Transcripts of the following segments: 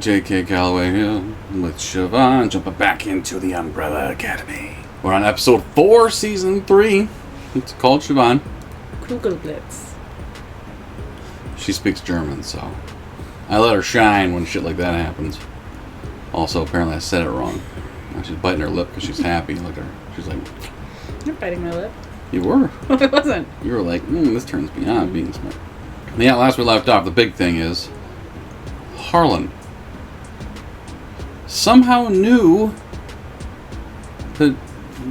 J.K. Calloway here with Siobhan, jumping back into the Umbrella Academy. We're on episode 4, season 3. It's called Siobhan. Kugelblitz. She speaks German, so I let her shine when shit like that happens. Also, apparently I said it wrong. Now she's biting her lip because she's happy. Look at her. She's like... You're biting my lip. You were. I wasn't. You were like, this turns me on being smart. Yeah, last we left off, the big thing is Harlan somehow knew that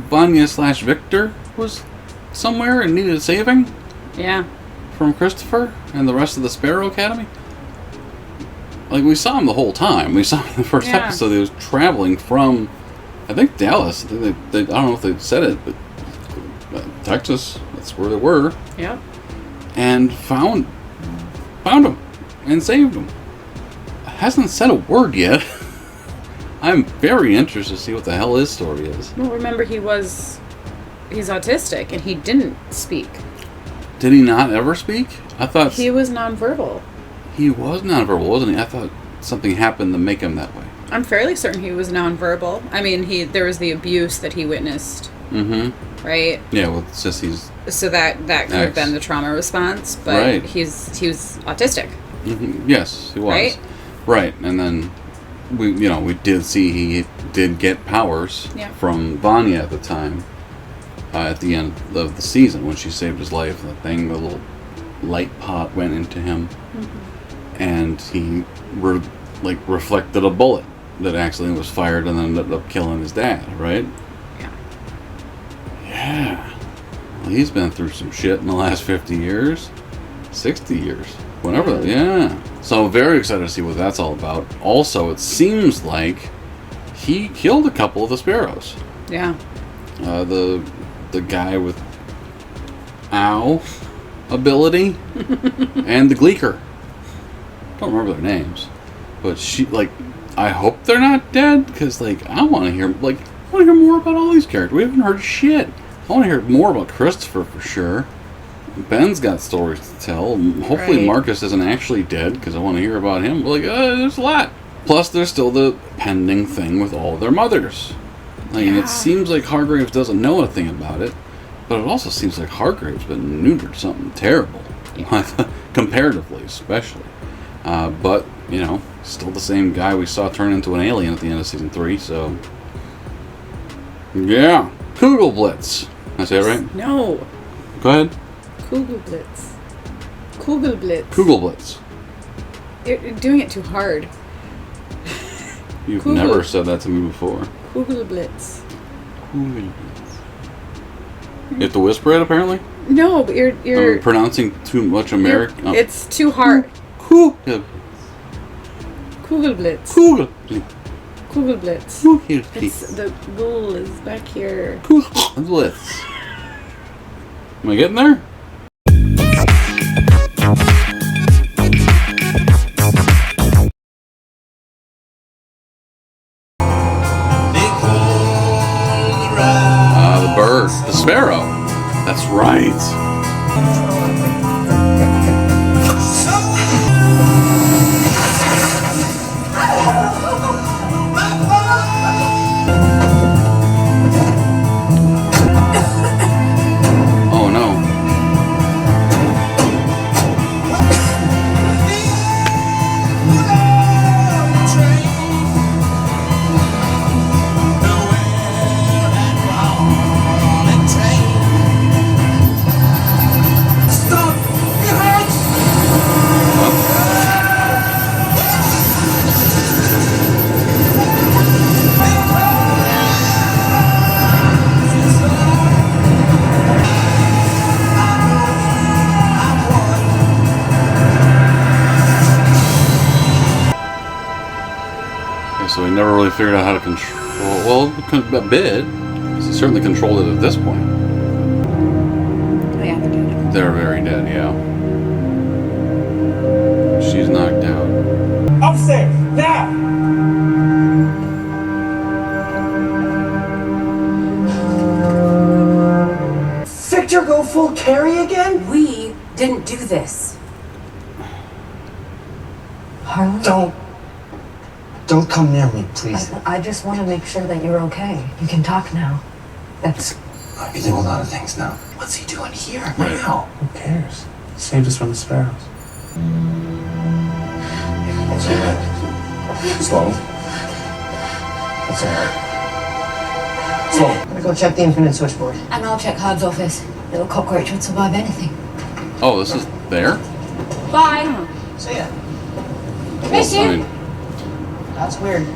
Vanya/Victor was somewhere and needed saving. Yeah. From Christopher and the rest of the Sparrow Academy. Like, we saw him the whole time. We saw him in the first episode. He was traveling from, I think, Dallas. I don't know if they said it, but Texas. That's where they were. Yeah. And found him and saved him. Hasn't said a word yet. I'm very interested to see what the hell his story is. Well, remember he's autistic and he didn't speak. Did he not ever speak? I thought he was nonverbal. He was nonverbal, wasn't he? I thought something happened to make him that way. I'm fairly certain he was nonverbal. I mean, there was the abuse that he witnessed. Mm-hmm. Right? Yeah, well, Sissy's... So that could have been the trauma response, but he was autistic. Mm-hmm. Yes, he was. Right? And then we did see he did get powers from Vanya at the time, at the end of the season when she saved his life. The little light pot went into him, and he reflected a bullet that accidentally was fired and then ended up killing his dad. Right? Yeah. Well, he's been through some shit in the last 50 years, 60 years, whatever. Yeah. So very excited to see what that's all about. Also, it seems like he killed a couple of the Sparrows. Yeah. The guy with owl ability and the Gleeker. Don't remember their names, but I hope they're not dead because I want to hear more about all these characters. We haven't heard shit. I want to hear more about Christopher for sure. Ben's got stories to tell. Hopefully Marcus isn't actually dead because I want to hear about him. There's a lot. Plus, there's still the pending thing with all their mothers. It seems like Hargraves doesn't know a thing about it, but it also seems like Hargraves been neutered something terrible, comparatively, especially. But still the same guy we saw turn into an alien at the end of season 3. So, yeah, Kugelblitz. Did I say it right? No. Go ahead. Kugelblitz. You're doing it too hard. You've never said that to me before. Kugelblitz. You have to whisper it, apparently? No, but you're I'm pronouncing too much American. It's too hard. Kugelblitz. Kugelblitz. It's the bull is back here. Kugelblitz. Am I getting there? The bird. The sparrow. That's right. So he never really figured out how to control... a bit. He certainly controlled it at this point. Oh yeah, they're dead. They're very dead, yeah. She's knocked out. Upstairs! Now! Victor go full carry again? We didn't do this. Harlan? Don't come near me, please. I just want to make sure that you're okay. You can talk now. That's... You do a lot of things now. What's he doing here now? Who cares? He saved us from the Sparrows. It's all right. Slow. It's all right. Slow. I'm gonna go check the infinite switchboard. And I'll check Hard's office. Little cockroach would survive anything. Oh, this is there? Bye. See ya. Miss you. I mean, That's weird.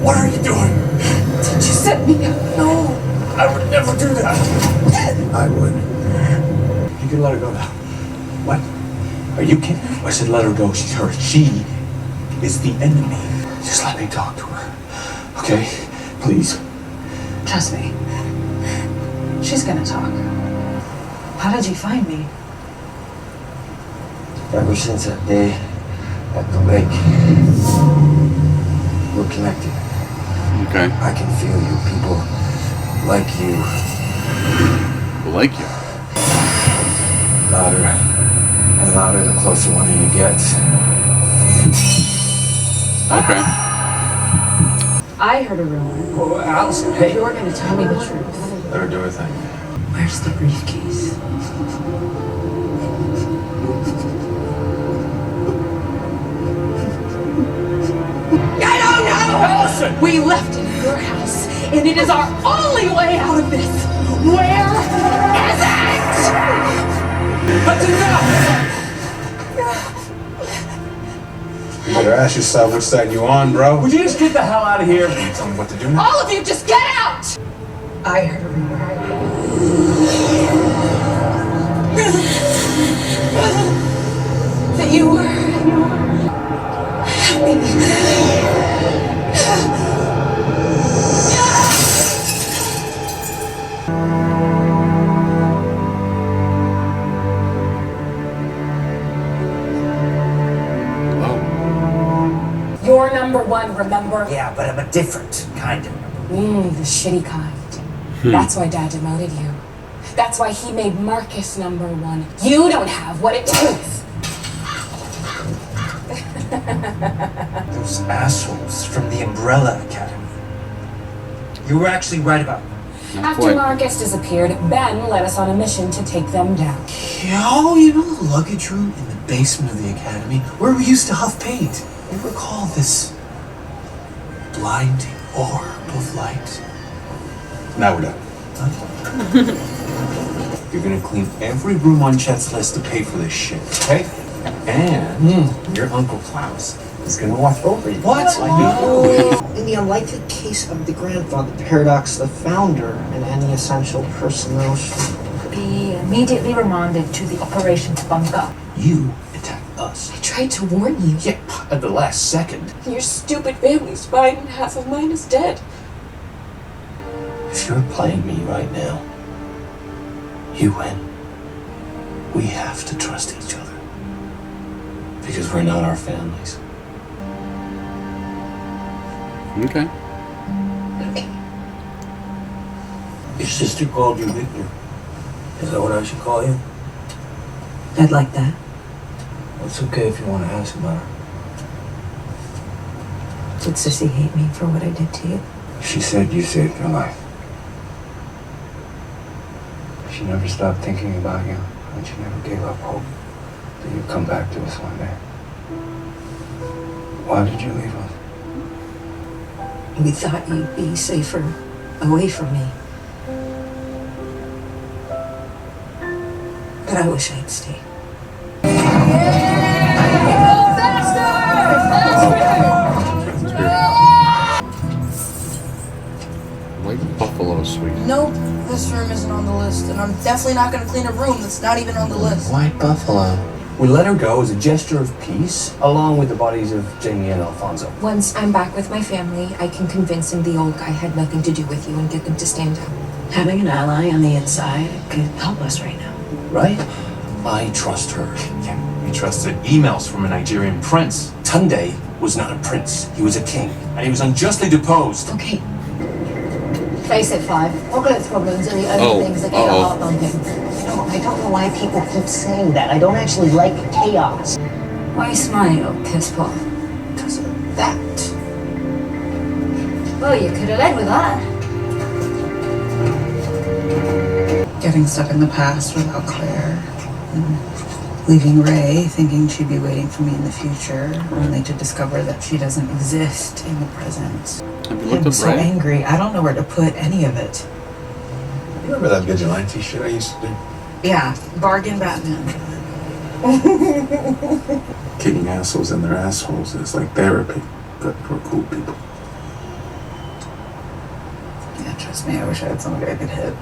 What are you doing? Did you set me up? No. I would never do that. I would. You can let her go now. What? Are you kidding? I said let her go. She's hurt. She is the enemy. Just let me talk to her. Okay? Please. Trust me. She's gonna talk. How did you find me? Ever since that day at the lake, we're connected. okay. I can feel you. People like you. Like you. Louder and louder the closer one of you gets. Okay. I heard a rumor. Oh, Allison, hey. You're gonna tell me the truth. Let her do her thing. Where's the briefcase? I don't know! Allison! We left it in your house, and it is our only way out of this. Where is it? That's enough! You better ask yourself which side you on, bro. Would you just get the hell out of here? Tell me what to do now. All of you, just get out! I heard a rumor. That you were helping me. You're number one, remember? Yeah, but I'm a different kind of. The shitty kind. That's why Dad demoted you. That's why he made Marcus number one. You don't have what it takes. Those assholes from the Umbrella Academy. You were actually right about them. After quite. Marcus disappeared, Ben led us on a mission to take them down. Yo, you know the luggage room in the basement of the academy where we used to huff paint? You recall this blinding orb of light? Now we're done. You're gonna clean every room on Chet's list to pay for this shit, okay? And your Uncle Klaus is gonna watch over you. What? I know. In the unlikely case of the grandfather paradox, the founder and any essential personnel should Be immediately remanded to the operations bunker. You attacked us. I tried to warn you. Yeah, at the last second. Your stupid family's fine and half of mine is dead. If you're playing me right now, you win. We have to trust each other. Because we're not our families. Okay. Okay. Your sister called you Victor. Is that what I should call you? I'd like that. It's okay if you want to ask about her. Did Sissy hate me for what I did to you? She said you saved her life. She never stopped thinking about you, and she never gave up hope that you'd come back to us one day. Why did you leave us? We thought you'd be safer away from me. But I wish I'd stayed. White buffalo sweet. Nope, this room isn't on the list, and I'm definitely not gonna clean a room that's not even on the list. White buffalo. We let her go as a gesture of peace, along with the bodies of Jamie and Alfonso. Once I'm back with my family, I can convince him the old guy had nothing to do with you and get them to stand down. Having an ally on the inside could help us right now. Right? I trust her. Yeah, we trusted emails from a Nigerian prince. Tunde was not a prince. He was a king, and he was unjustly deposed. Okay. Face it, Five. Apocalypse problems are the only things that get your heart bumping. I don't know why people keep saying that. I don't actually like chaos. Why smile, piss Paul? Because of that. Well, you could have led with that. Getting stuck in the past without Claire. And leaving Ray, thinking she'd be waiting for me in the future, only to discover that she doesn't exist in the present. Have you looked I'm up so Ray? angry. I don't know where to put any of it. You remember that vigilante shit I used to do? Yeah, bargain Batman. Kicking assholes in their assholes is like therapy, but for cool people. Yeah, trust me, I wish I had somebody I could hit.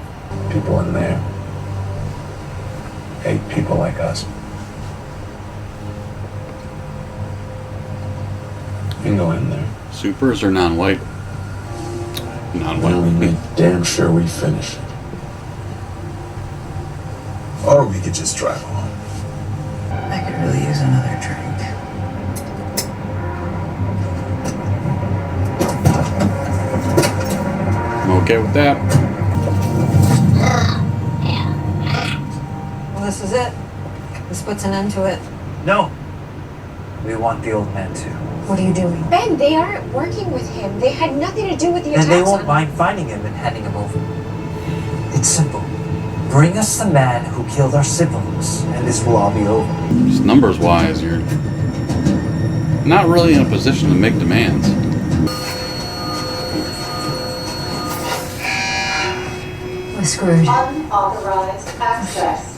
People in there hate people like us. You can go in there. Supers or non-white? When we Non-white. make damn sure we finish it. Or we could just drive home. I could really use another drink. I'm okay with that. Well, this is it. This puts an end to it. No. We want the old man too. What are you doing? Ben, they aren't working with him. They had nothing to do with the And attacks they on won't him. mind finding him and handing him over. It's simple. Bring us the man who killed our siblings, and this will all be over. Just numbers wise, you're not really in a position to make demands. We're screwed. Unauthorized access.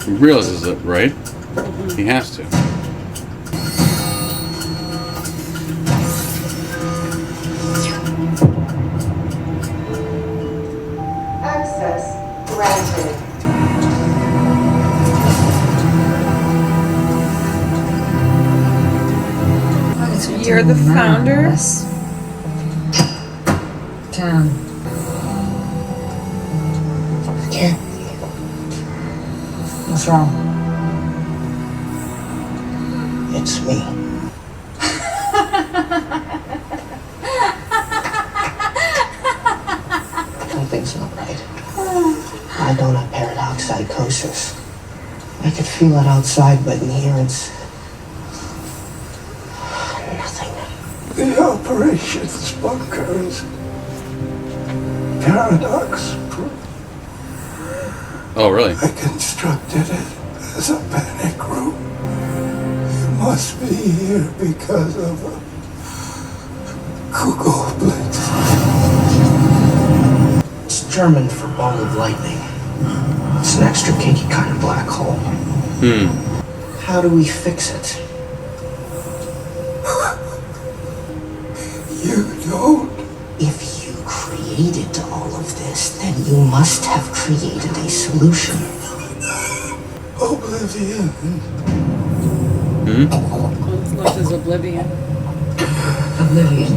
He realizes it, right? He has to. Access granted. You're the founder? Town. Yeah. What's wrong? It's me. Something's not right. I don't have paradox psychosis. I could feel it outside, but in here it's nothing. The operations bunkers. Paradox proof. Oh, really? I constructed it as a panic room. It must be here because of a Kugelblitz. It's German for ball of lightning. It's an extra kinky kind of black hole. How do we fix it? You don't. If you created all of this, then you must have created a solution. Oblivion. What is oblivion? Oblivion.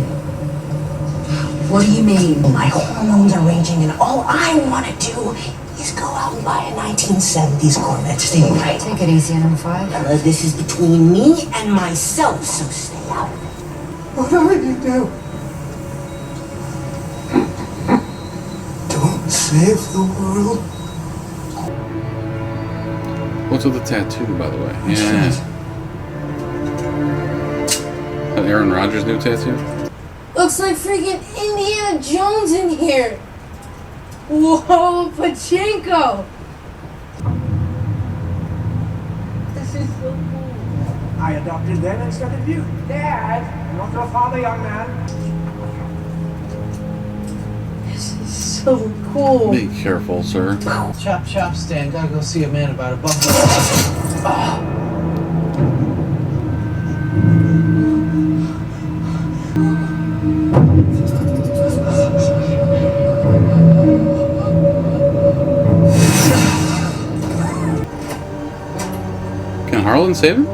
What do you mean? My hormones are raging and all I want to do is go out and buy a 1970s Corvette Stingray. Take it easy, NM5. This is between me and myself, so stay out of it. What are you doing? Don't save the world. What's with the tattoo, by the way? Yeah. That Aaron Rodgers' new tattoo? Looks like freaking Indiana Jones in here. Whoa, Pachinko. This is so cool. I adopted them instead of you. Dad, not your father, young man. This is so cool. Be careful, sir. Chop, chop, Stan. Gotta go see a man about a buffalo. Can Harlan save him?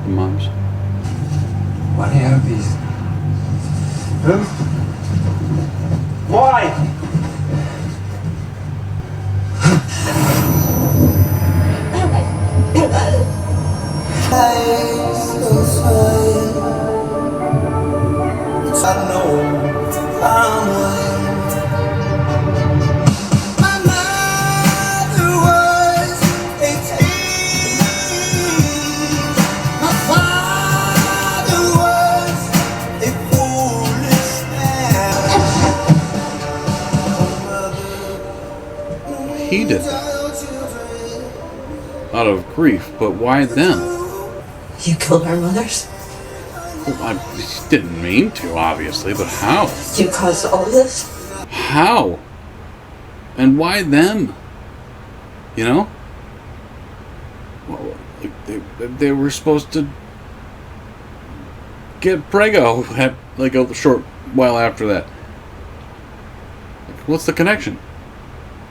The moms. Why do you have these? Huh? Why? she did that. Out of grief, but why them? You killed our mothers? Well, I didn't mean to, obviously, but how? You caused all this? How? And why them? You know? Well, they were supposed to get preggo at, like, a short while after that. Like, what's the connection?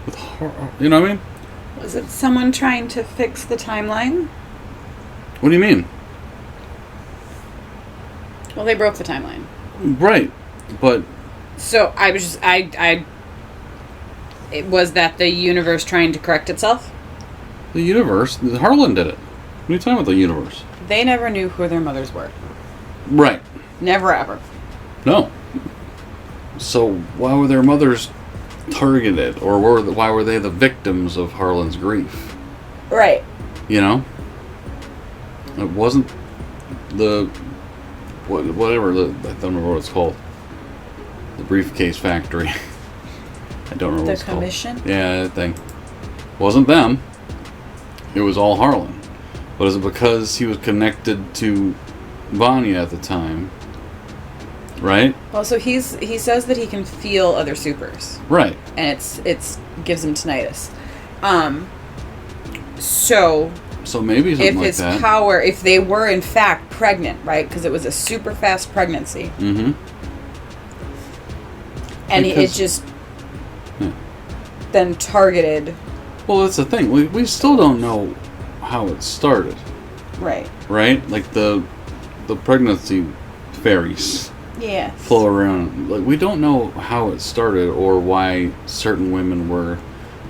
With you know what I mean? Was it someone trying to fix the timeline? What do you mean? Well, they broke the timeline. Right, but... So, I was just... was that the universe trying to correct itself? The universe? Harlan did it. What are you talking about, the universe? They never knew who their mothers were. Right. Never ever. No. So, why were their mothers targeted? Or why were they the victims of Harlan's grief? Right. You know? It wasn't the... whatever, I don't remember what it's called. The briefcase factory. I don't remember what it's called. The commission? Yeah, that thing. Wasn't them. It was all Harlan. But is it because he was connected to Vanya at the time? Right? Well, so he says that he can feel other supers. Right. And it's gives him tinnitus. So maybe something like his that. Power, if they were in fact pregnant, right? Because it was a super fast pregnancy. Mm-hmm. And it just then targeted. Well, that's the thing. We still don't know how it started. Right. Right? Like the pregnancy fairies. Yes. Flow around. Like, we don't know how it started or why certain women were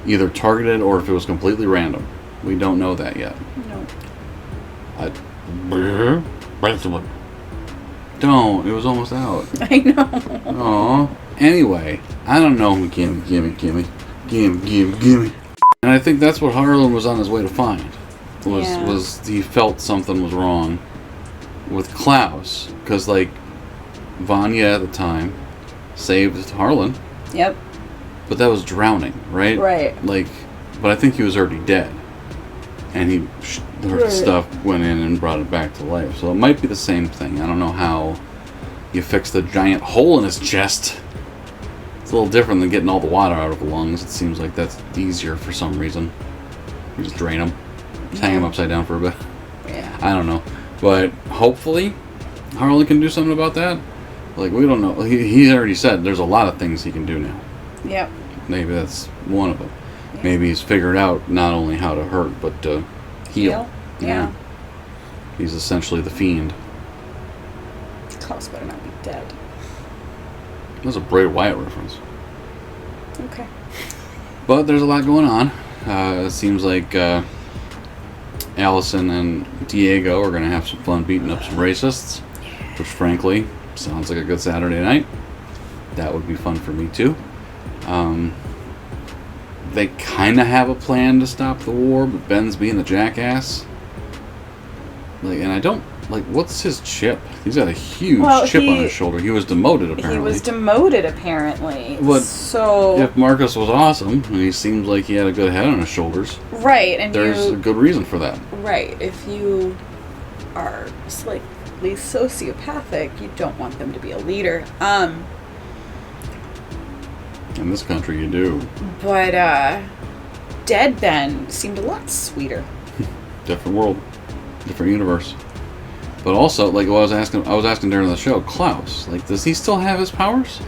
either targeted or if it was completely random. We don't know that yet. No. Don't. It was almost out. I know. Aw. Anyway, I don't know. Gimme. And I think that's what Harlan was on his way to find. Was he felt something was wrong with Klaus. Because, like, Vanya at the time saved Harlan. Yep. But that was drowning, right? Right. Like, but I think he was already dead. And her stuff went in and brought it back to life. So it might be the same thing. I don't know how you fix the giant hole in his chest. It's a little different than getting all the water out of the lungs. It seems like that's easier for some reason. You just drain them. Just hang them upside down for a bit. Yeah. I don't know. But hopefully Harlan can do something about that. Like, we don't know. He already said there's a lot of things he can do now. Yep. Maybe that's one of them. Yeah. Maybe he's figured out not only how to hurt, but to heal. Yeah. He's essentially the fiend. Klaus better not be dead. That's a Bray Wyatt reference. Okay. But there's a lot going on. It seems like Allison and Diego are going to have some fun beating up some racists. Which, frankly, sounds like a good Saturday night. That would be fun for me, too. They kind of have a plan to stop the war, but Ben's being the jackass. Like, and I don't... Like, what's his chip? He's got a huge chip on his shoulder. He was demoted, apparently. He was demoted, apparently. But so... if Marcus was awesome, and he seems like he had a good head on his shoulders... Right, and there's a good reason for that. Right, if you are slightly sociopathic, you don't want them to be a leader. In this country, you do. But, Dead Ben seemed a lot sweeter. Different world. Different universe. But also, like, I was asking during the show, Klaus, like, does he still have his powers?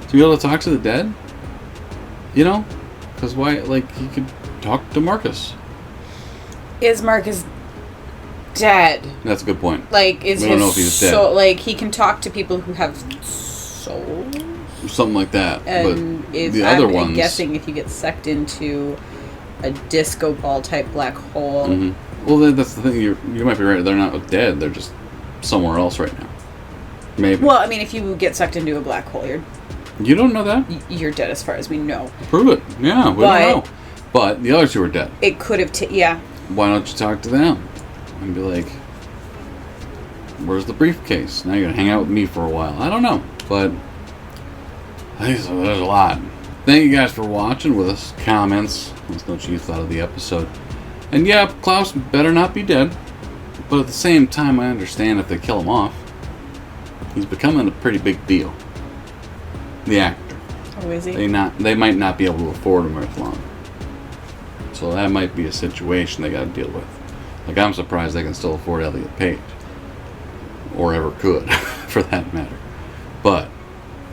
To be able to talk to the dead? You know? Because why, like, he could talk to Marcus. Is Marcus dead? That's a good point. Like, is we don't know if he's dead. Like, he can talk to people who have souls? Something like that. And but if the other I'm ones... guessing if you get sucked into a disco ball type black hole... Mm-hmm. Well, that's the thing. You might be right. They're not dead. They're just somewhere else right now. Maybe. Well, I mean, if you get sucked into a black hole, you don't know that? You're dead as far as we know. Prove it. Yeah, we don't know. But the other two are dead. It could have... yeah. Why don't you talk to them? And be like, where's the briefcase? Now you're going to hang out with me for a while. I don't know. But there's a lot. Thank you guys for watching with us. Comments. Let us know what you thought of the episode. And yeah, Klaus better not be dead. But at the same time, I understand if they kill him off. He's becoming a pretty big deal. The actor. Oh, is he? They might not be able to afford him much longer. So that might be a situation they got to deal with. Like, I'm surprised they can still afford Elliot Page. Or ever could, for that matter. But,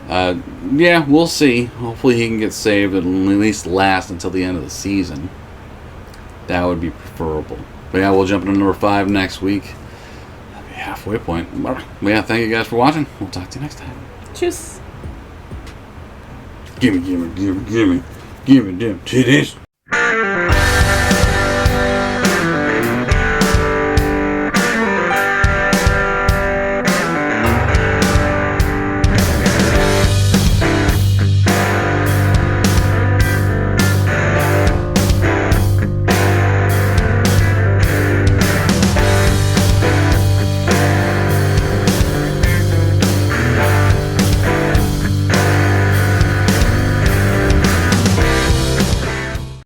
yeah, we'll see. Hopefully he can get saved and at least last until the end of the season. That would be preferable. But yeah, we'll jump into number 5 next week. That'd be a halfway point. But yeah, thank you guys for watching. We'll talk to you next time. Tschüss. Gimme them titties.